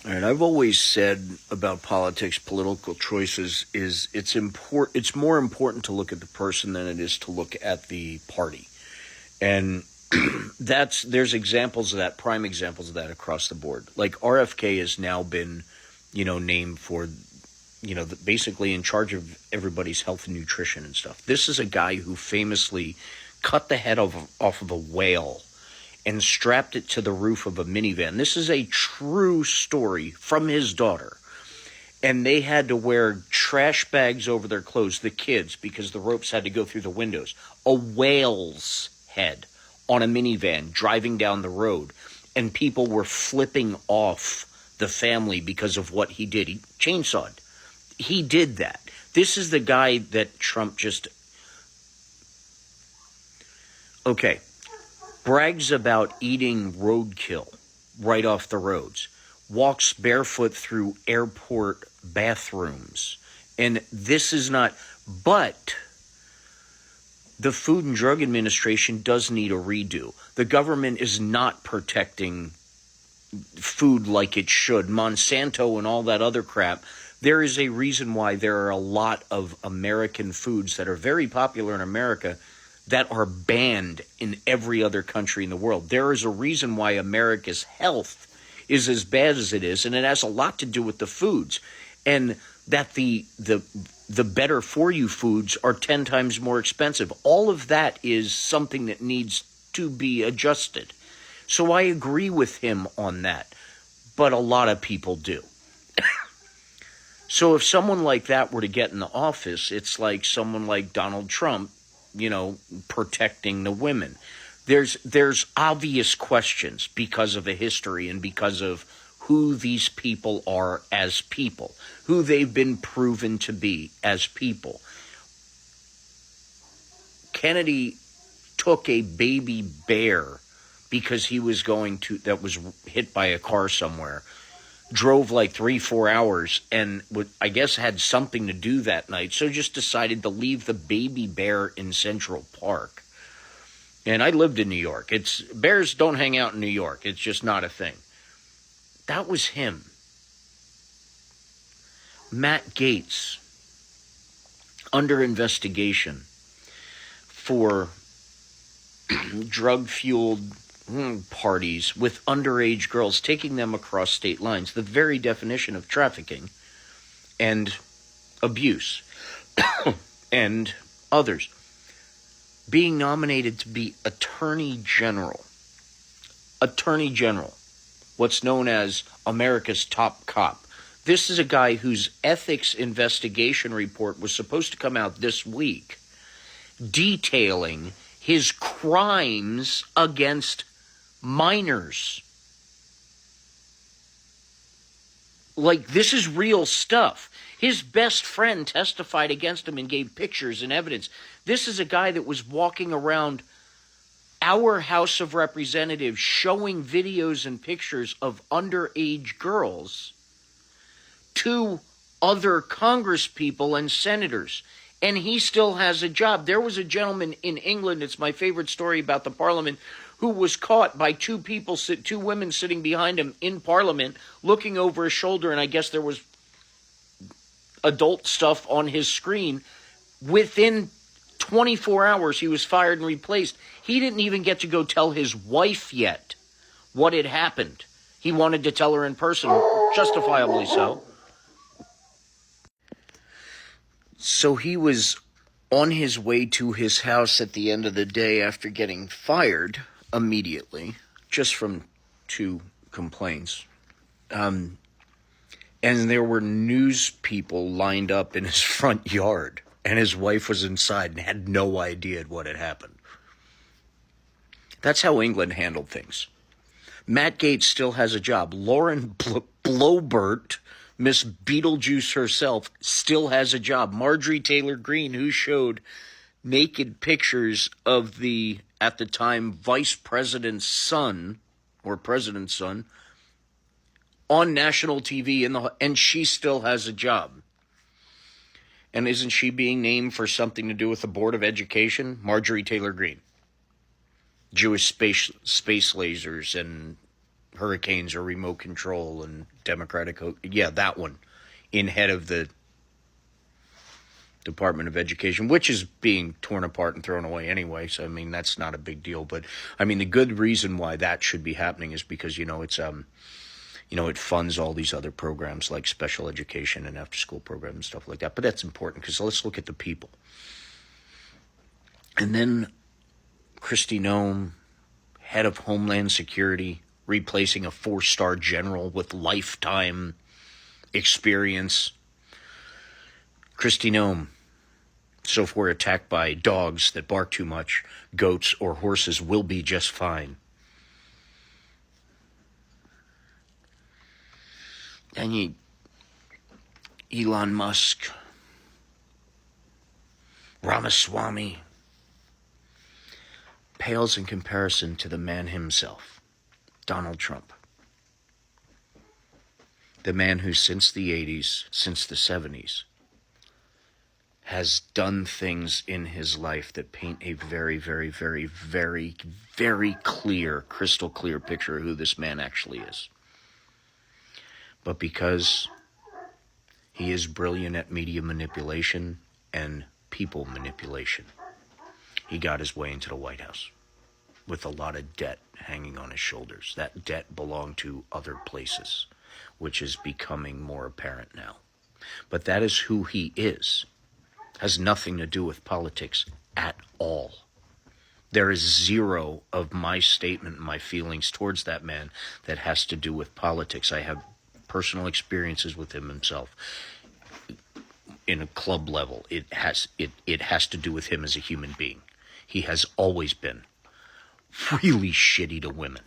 And I've always said about politics, political choices is it's more important to look at the person than it is to look at the party. And there's examples of that, prime examples of that across the board. Like RFK has now been, named for, basically in charge of everybody's health and nutrition and stuff. This is a guy who famously cut the head off of a whale and strapped it to the roof of a minivan. This is a true story from his daughter. And they had to wear trash bags over their clothes, the kids, because the ropes had to go through the windows. A whale's head on a minivan driving down the road. And people were flipping off the family because of what he did. He chainsawed. He did that. This is the guy that Trump just... Okay. Brags about eating roadkill right off the roads. Walks barefoot through airport bathrooms. And this is not... But the Food and Drug Administration does need a redo. The government is not protecting food like it should. Monsanto and all that other crap. There is a reason why there are a lot of American foods that are very popular in America that are banned in every other country in the world. There is a reason why America's health is as bad as it is, and it has a lot to do with the foods. And that the better for you foods are 10 times more expensive. All of that is something that needs to be adjusted. So I agree with him on that, but a lot of people do. So if someone like that were to get in the office, it's like someone like Donald Trump, protecting the women. There's obvious questions because of a history and because of who these people are as people, who they've been proven to be as people. Kennedy took a baby bear because he was that was hit by a car somewhere, drove like 3-4 hours and I guess had something to do that night. So just decided to leave the baby bear in Central Park. And I lived in New York. Bears don't hang out in New York. It's just not a thing. That was him. Matt Gaetz, under investigation for drug-fueled parties with underage girls, taking them across state lines, the very definition of trafficking and abuse and others, being nominated to be Attorney General, what's known as America's top cop. This is a guy whose ethics investigation report was supposed to come out this week, detailing his crimes against minors. Like, this is real stuff. His best friend testified against him and gave pictures and evidence. This is a guy that was walking around our House of Representatives showing videos and pictures of underage girls to other Congress people and senators. And he still has a job. There was a gentleman in England, it's my favorite story about the Parliament, who was caught by two women sitting behind him in Parliament, looking over his shoulder, and I guess there was adult stuff on his screen. Within 24 hours, he was fired and replaced. He didn't even get to go tell his wife yet what had happened. He wanted to tell her in person, justifiably so. So he was on his way to his house at the end of the day after getting fired immediately, just from 2 complaints. And there were news people lined up in his front yard, and his wife was inside and had no idea what had happened. That's how England handled things. Matt Gaetz still has a job. Lauren Bloebert, Miss Beetlejuice herself, still has a job. Marjorie Taylor Greene, who showed naked pictures of the, at the time, vice president's son, or president's son, on national TV, and she still has a job. And isn't she being named for something to do with the Board of Education? Marjorie Taylor Greene. Jewish space lasers and hurricanes are remote control and Democratic. Yeah, that one in head of the Department of Education, which is being torn apart and thrown away anyway. So, I mean, that's not a big deal. But, I mean, the good reason why that should be happening is because, it's, it funds all these other programs like special education and after-school programs and stuff like that. But that's important because let's look at the people. And then Kristi Noem, head of Homeland Security, replacing a 4-star general with lifetime experience. Kristi Noem, so if we're attacked by dogs that bark too much, goats or horses will be just fine. And Elon Musk, Ramaswamy, pales in comparison to the man himself, Donald Trump. The man who since the 80s, since the 70s, has done things in his life that paint a very, very, very, very, very clear, crystal clear picture of who this man actually is. But because he is brilliant at media manipulation and people manipulation, he got his way into the White House with a lot of debt hanging on his shoulders. That debt belonged to other places, which is becoming more apparent now. But that is who he is. Has nothing to do with politics at all. There is zero of my statement and my feelings towards that man that has to do with politics. I have personal experiences with him himself in a club level. It has to do with him as a human being. He has always been really shitty to women.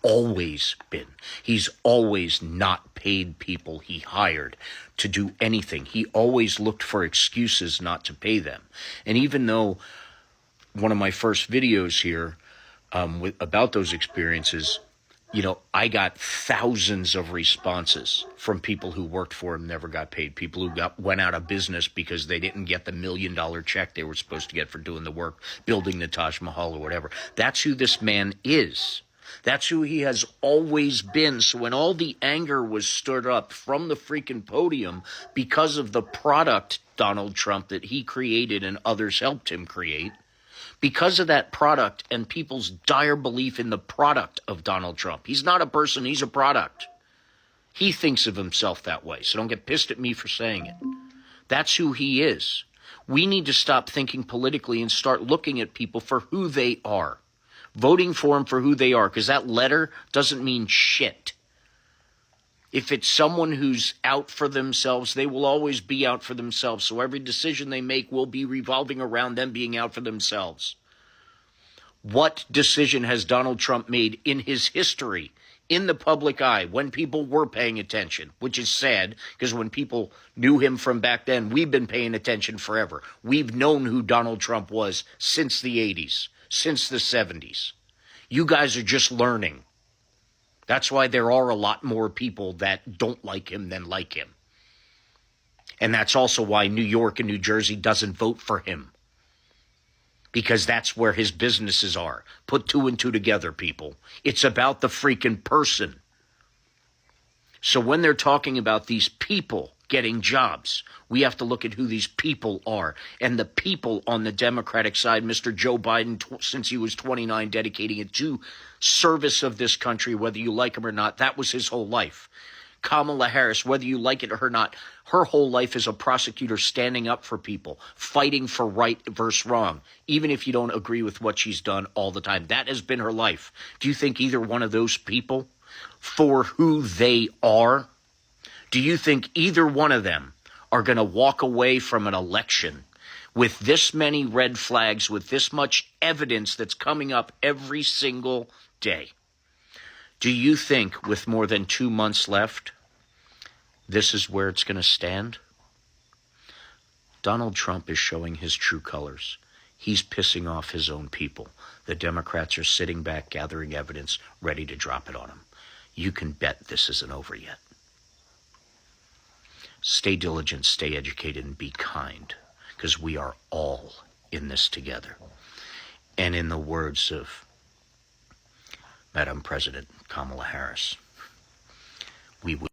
Always been. He's always not paid people he hired to do anything. He always looked for excuses not to pay them. And even though one of my first videos here about those experiences, I got thousands of responses from people who worked for him, never got paid, people who went out of business because they didn't get the $1 million check they were supposed to get for doing the work, building the Taj Mahal or whatever. That's who this man is. That's who he has always been. So when all the anger was stirred up from the freaking podium because of the product, Donald Trump, that he created and others helped him create, because of that product and people's dire belief in the product of Donald Trump. He's not a person, he's a product. He thinks of himself that way, so don't get pissed at me for saying it. That's who he is. We need to stop thinking politically and start looking at people for who they are. Voting for them for who they are, because that letter doesn't mean shit. If it's someone who's out for themselves, they will always be out for themselves. So every decision they make will be revolving around them being out for themselves. What decision has Donald Trump made in his history, in the public eye, when people were paying attention? Which is sad, because when people knew him from back then, we've been paying attention forever. We've known who Donald Trump was since the 80s, since the 70s. You guys are just learning. That's why there are a lot more people that don't like him than like him. And that's also why New York and New Jersey doesn't vote for him. Because that's where his businesses are. Put 2 and 2 together, people. It's about the freaking person. So when they're talking about these people getting jobs, we have to look at who these people are. And the people on the Democratic side, Mr. Joe Biden, since he was 29, dedicating it to service of this country, whether you like him or not, that was his whole life. Kamala Harris, whether you like it or not, her whole life is a prosecutor standing up for people, fighting for right versus wrong, even if you don't agree with what she's done all the time. That has been her life. Do you think either one of those people, for who they are, do you think either one of them are going to walk away from an election with this many red flags, with this much evidence that's coming up every single day? Do you think with more than 2 months left, this is where it's going to stand? Donald Trump is showing his true colors. He's pissing off his own people. The Democrats are sitting back, gathering evidence, ready to drop it on him. You can bet this isn't over yet. Stay diligent, stay educated, and be kind, because we are all in this together. And in the words of Madam President Kamala Harris. We will